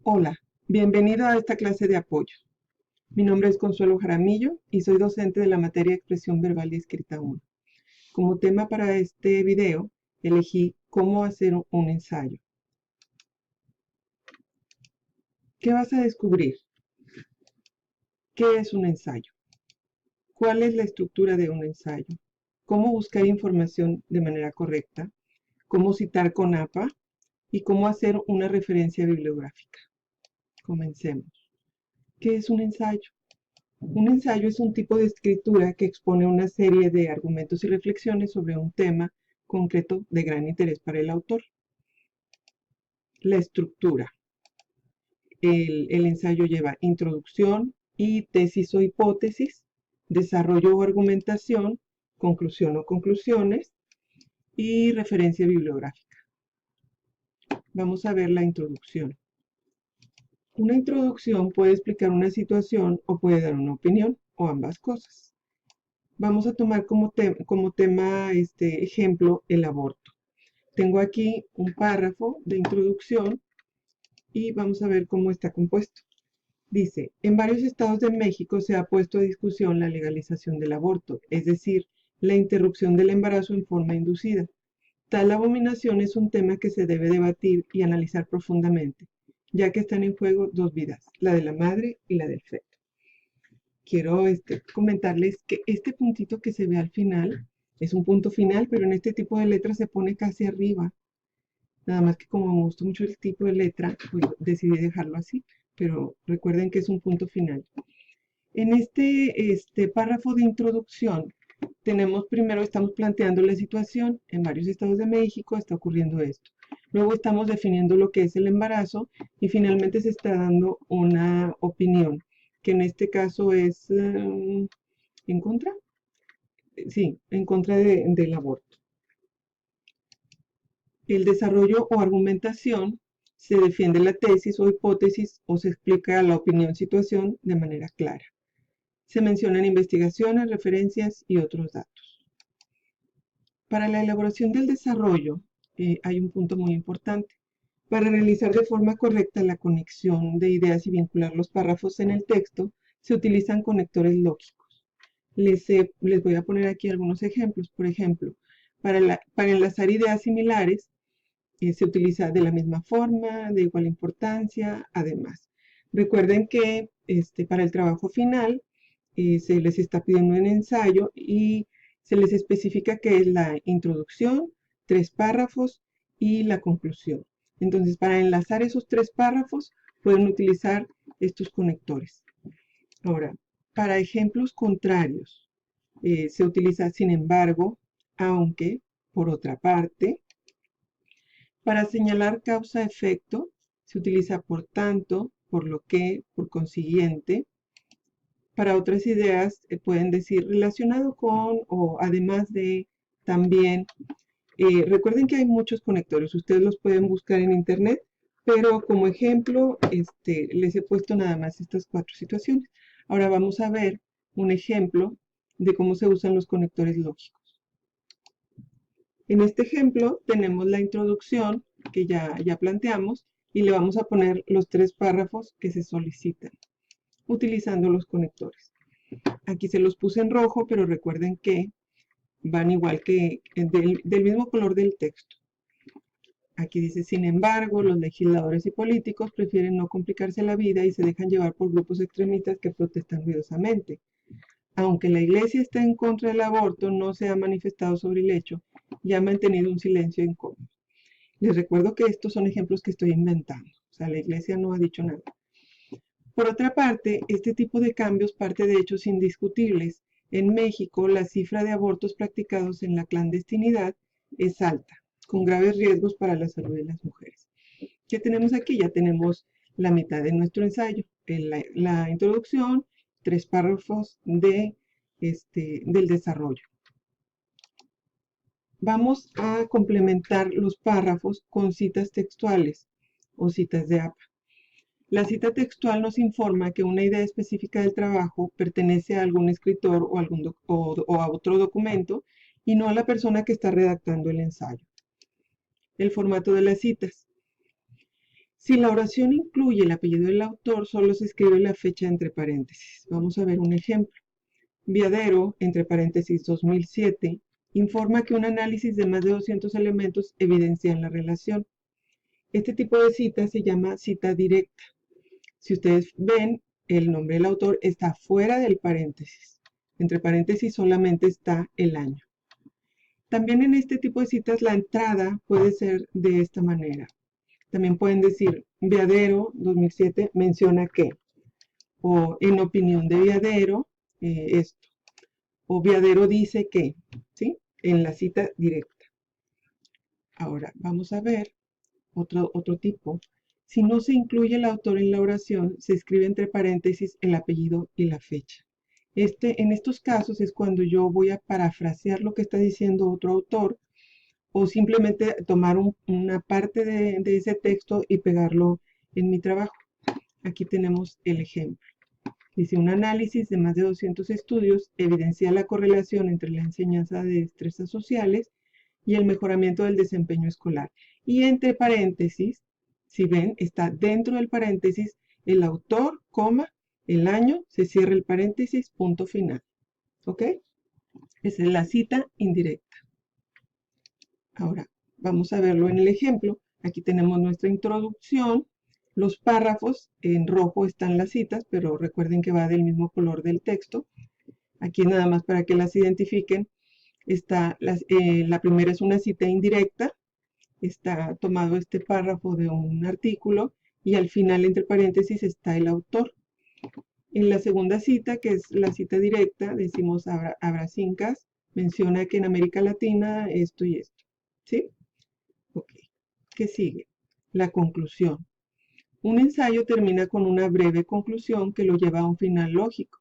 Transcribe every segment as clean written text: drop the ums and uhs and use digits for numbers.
Hola, bienvenido a esta clase de apoyo. Mi nombre es Consuelo Jaramillo y soy docente de la materia Expresión Verbal y Escrita 1. Como tema para este video, elegí cómo hacer un ensayo. ¿Qué vas a descubrir? ¿Qué es un ensayo? ¿Cuál es la estructura de un ensayo? ¿Cómo buscar información de manera correcta? ¿Cómo citar con APA? Y cómo hacer una referencia bibliográfica. Comencemos. ¿Qué es un ensayo? Un ensayo es un tipo de escritura que expone una serie de argumentos y reflexiones sobre un tema concreto de gran interés para el autor. La estructura. El ensayo lleva introducción y tesis o hipótesis, desarrollo o argumentación, conclusión o conclusiones y referencia bibliográfica. Vamos a ver la introducción. Una introducción puede explicar una situación o puede dar una opinión o ambas cosas. Vamos a tomar como tema ejemplo el aborto. Tengo aquí un párrafo de introducción y vamos a ver cómo está compuesto. Dice, en varios estados de México se ha puesto a discusión la legalización del aborto, es decir, la interrupción del embarazo en forma inducida. Tal abominación es un tema que se debe debatir y analizar profundamente, ya que están en juego dos vidas, la de la madre y la del feto. Quiero comentarles que este puntito que se ve al final es un punto final, pero en este tipo de letra se pone casi arriba. Nada más que como me gustó mucho el tipo de letra, pues decidí dejarlo así, pero recuerden que es un punto final. En este párrafo de introducción, estamos planteando la situación. En varios estados de México está ocurriendo esto. Luego estamos definiendo lo que es el embarazo y finalmente se está dando una opinión, que en este caso es en contra, sí, en contra del aborto. El desarrollo o argumentación, se defiende la tesis o hipótesis o se explica la opinión-situación de manera clara. Se mencionan investigaciones, referencias y otros datos. Para la elaboración del desarrollo hay un punto muy importante. Para realizar de forma correcta la conexión de ideas y vincular los párrafos en el texto, se utilizan conectores lógicos. Les voy a poner aquí algunos ejemplos. Por ejemplo, para enlazar ideas similares, se utiliza de la misma forma, de igual importancia, además. Recuerden que para el trabajo final se les está pidiendo un ensayo y se les especifica que es la introducción, 3 párrafos y la conclusión. Entonces, para enlazar esos 3 párrafos, pueden utilizar estos conectores. Ahora, para ejemplos contrarios, se utiliza sin embargo, aunque, por otra parte. Para señalar causa-efecto, se utiliza por tanto, por lo que, por consiguiente. Para otras ideas pueden decir relacionado con o además de, también. Recuerden que hay muchos conectores, ustedes los pueden buscar en internet, pero como ejemplo les he puesto nada más estas 4 situaciones. Ahora vamos a ver un ejemplo de cómo se usan los conectores lógicos. En este ejemplo tenemos la introducción que ya planteamos y le vamos a poner los 3 párrafos que se solicitan utilizando los conectores. Aquí se los puse en rojo, pero recuerden que van igual que del mismo color del texto. Aquí dice, sin embargo, los legisladores y políticos prefieren no complicarse la vida y se dejan llevar por grupos extremistas que protestan ruidosamente. Aunque la Iglesia está en contra del aborto, no se ha manifestado sobre el hecho y ha mantenido un silencio incómodo. Les recuerdo que estos son ejemplos que estoy inventando. O sea, la Iglesia no ha dicho nada. Por otra parte, este tipo de cambios parte de hechos indiscutibles. En México, la cifra de abortos practicados en la clandestinidad es alta, con graves riesgos para la salud de las mujeres. ¿Qué tenemos aquí? Ya tenemos la mitad de nuestro ensayo. La introducción, 3 párrafos del desarrollo. Vamos a complementar los párrafos con citas textuales o citas de APA. La cita textual nos informa que una idea específica del trabajo pertenece a algún escritor o a otro documento y no a la persona que está redactando el ensayo. El formato de las citas. Si la oración incluye el apellido del autor, solo se escribe la fecha entre paréntesis. Vamos a ver un ejemplo. Viadero, entre paréntesis 2007, informa que un análisis de más de 200 elementos evidencian la relación. Este tipo de cita se llama cita directa. Si ustedes ven, el nombre del autor está fuera del paréntesis. Entre paréntesis solamente está el año. También en este tipo de citas la entrada puede ser de esta manera. También pueden decir, Viadero 2007 menciona que, o en opinión de Viadero, esto, o Viadero dice que, ¿sí? En la cita directa. Ahora, vamos a ver otro tipo. Si no se incluye el autor en la oración, se escribe entre paréntesis el apellido y la fecha. En estos casos es cuando yo voy a parafrasear lo que está diciendo otro autor o simplemente tomar una parte de ese texto y pegarlo en mi trabajo. Aquí tenemos el ejemplo. Dice, un análisis de más de 200 estudios evidencia la correlación entre la enseñanza de destrezas sociales y el mejoramiento del desempeño escolar. Y entre paréntesis, si ven, está dentro del paréntesis el autor, coma, el año, se cierra el paréntesis, punto final. ¿Ok? Esa es la cita indirecta. Ahora, vamos a verlo en el ejemplo. Aquí tenemos nuestra introducción. Los párrafos, en rojo están las citas, pero recuerden que va del mismo color del texto. Aquí nada más para que las identifiquen. La primera es una cita indirecta. Está tomado este párrafo de un artículo y al final, entre paréntesis, está el autor. En la segunda cita, que es la cita directa, decimos Abrasincas, menciona que en América Latina esto y esto. ¿Sí? Ok. ¿Qué sigue? La conclusión. Un ensayo termina con una breve conclusión que lo lleva a un final lógico.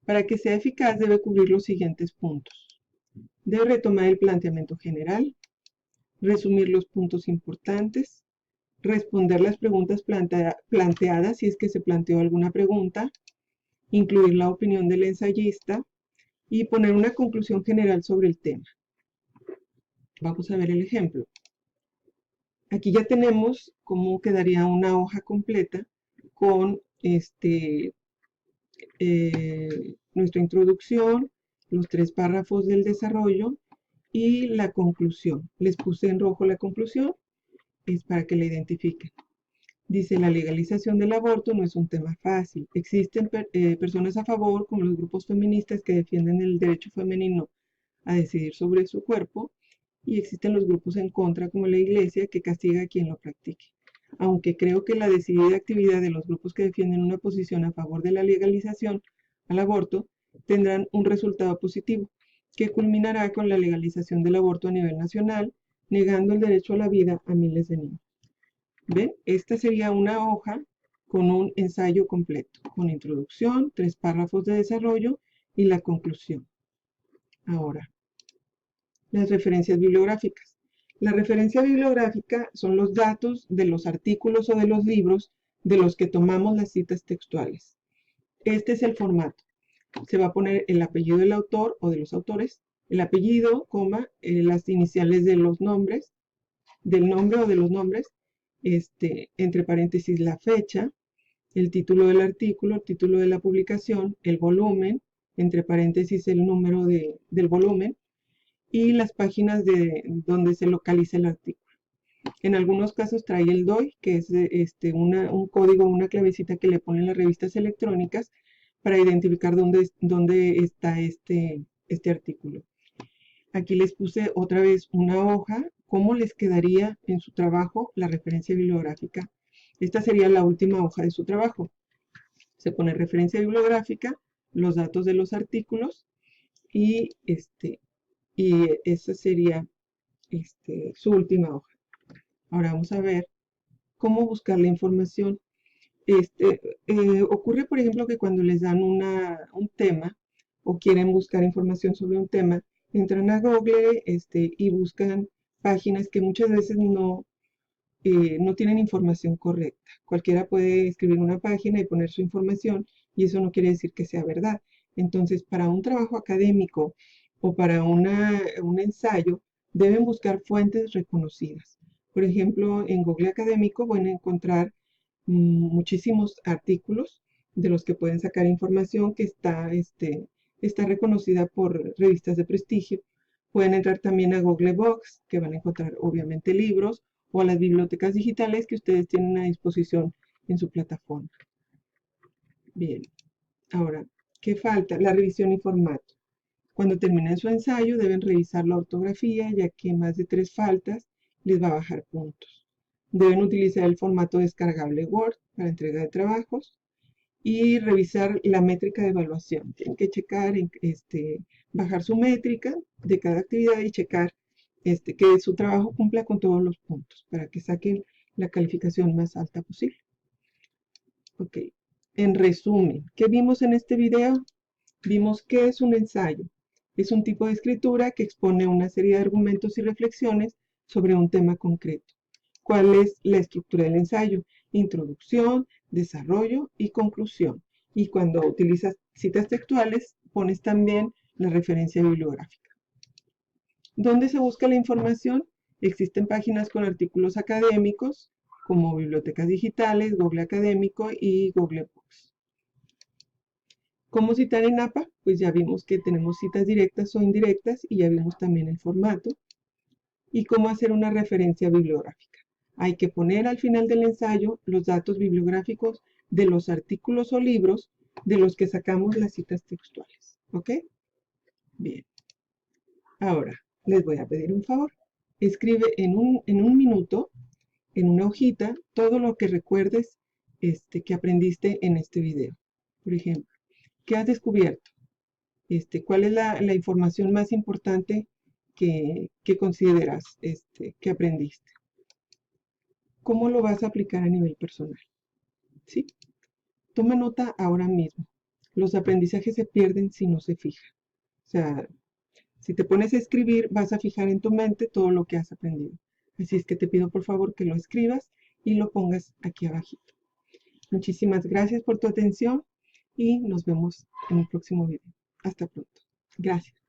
Para que sea eficaz debe cubrir los siguientes puntos. Debe retomar el planteamiento general, resumir los puntos importantes, responder las preguntas planteadas si es que se planteó alguna pregunta, incluir la opinión del ensayista y poner una conclusión general sobre el tema. Vamos a ver el ejemplo. Aquí ya tenemos cómo quedaría una hoja completa con nuestra introducción, los 3 párrafos del desarrollo y la conclusión. Les puse en rojo la conclusión, es para que la identifiquen. Dice, la legalización del aborto no es un tema fácil. Existen personas a favor, como los grupos feministas que defienden el derecho femenino a decidir sobre su cuerpo, y existen los grupos en contra, como la Iglesia, que castiga a quien lo practique. Aunque creo que la decidida actividad de los grupos que defienden una posición a favor de la legalización al aborto tendrán un resultado positivo, que culminará con la legalización del aborto a nivel nacional, negando el derecho a la vida a miles de niños. ¿Ven? Esta sería una hoja con un ensayo completo, con introducción, 3 párrafos de desarrollo y la conclusión. Ahora, las referencias bibliográficas. La referencia bibliográfica son los datos de los artículos o de los libros de los que tomamos las citas textuales. Este es el formato. Se va a poner el apellido del autor o de los autores, el apellido, coma, las iniciales de los nombres, del nombre o de los nombres, entre paréntesis la fecha, el título del artículo, el título de la publicación, el volumen, entre paréntesis el número del volumen, y las páginas de donde se localiza el artículo. En algunos casos trae el DOI, que es un código, una clavecita que le ponen las revistas electrónicas para identificar dónde está este artículo. Aquí les puse otra vez una hoja, cómo les quedaría en su trabajo la referencia bibliográfica. Esta sería la última hoja de su trabajo. Se pone referencia bibliográfica, los datos de los artículos y esa sería su última hoja. Ahora vamos a ver cómo buscar la información. Ocurre, por ejemplo, que cuando les dan un tema o quieren buscar información sobre un tema, entran a Google y buscan páginas que muchas veces no tienen información correcta. Cualquiera puede escribir una página y poner su información y eso no quiere decir que sea verdad. Entonces, para un trabajo académico o para un ensayo, deben buscar fuentes reconocidas. Por ejemplo, en Google Académico pueden encontrar muchísimos artículos de los que pueden sacar información que está reconocida por revistas de prestigio. Pueden entrar también a Google Books, que van a encontrar obviamente libros, o a las bibliotecas digitales que ustedes tienen a disposición en su plataforma. Bien, ahora, ¿qué falta? La revisión y formato. Cuando terminen su ensayo deben revisar la ortografía, ya que más de 3 faltas les va a bajar puntos. Deben utilizar el formato descargable Word para entrega de trabajos y revisar la métrica de evaluación. Tienen que checar, bajar su métrica de cada actividad y checar que su trabajo cumpla con todos los puntos para que saquen la calificación más alta posible. Ok, en resumen, ¿qué vimos en este video? Vimos qué es un ensayo. Es un tipo de escritura que expone una serie de argumentos y reflexiones sobre un tema concreto. ¿Cuál es la estructura del ensayo? Introducción, desarrollo y conclusión. Y cuando utilizas citas textuales, pones también la referencia bibliográfica. ¿Dónde se busca la información? Existen páginas con artículos académicos, como bibliotecas digitales, Google Académico y Google Books. ¿Cómo citar en APA? Pues ya vimos que tenemos citas directas o indirectas y ya vimos también el formato. ¿Y cómo hacer una referencia bibliográfica? Hay que poner al final del ensayo los datos bibliográficos de los artículos o libros de los que sacamos las citas textuales. ¿Ok? Bien. Ahora, les voy a pedir un favor. Escribe en un minuto, en una hojita, todo lo que recuerdes que aprendiste en este video. Por ejemplo, ¿qué has descubierto? ¿Cuál es la información más importante que consideras que aprendiste? ¿Cómo lo vas a aplicar a nivel personal? ¿Sí? Toma nota ahora mismo. Los aprendizajes se pierden si no se fija. O sea, si te pones a escribir, vas a fijar en tu mente todo lo que has aprendido. Así es que te pido por favor que lo escribas y lo pongas aquí abajito. Muchísimas gracias por tu atención y nos vemos en el próximo video. Hasta pronto. Gracias.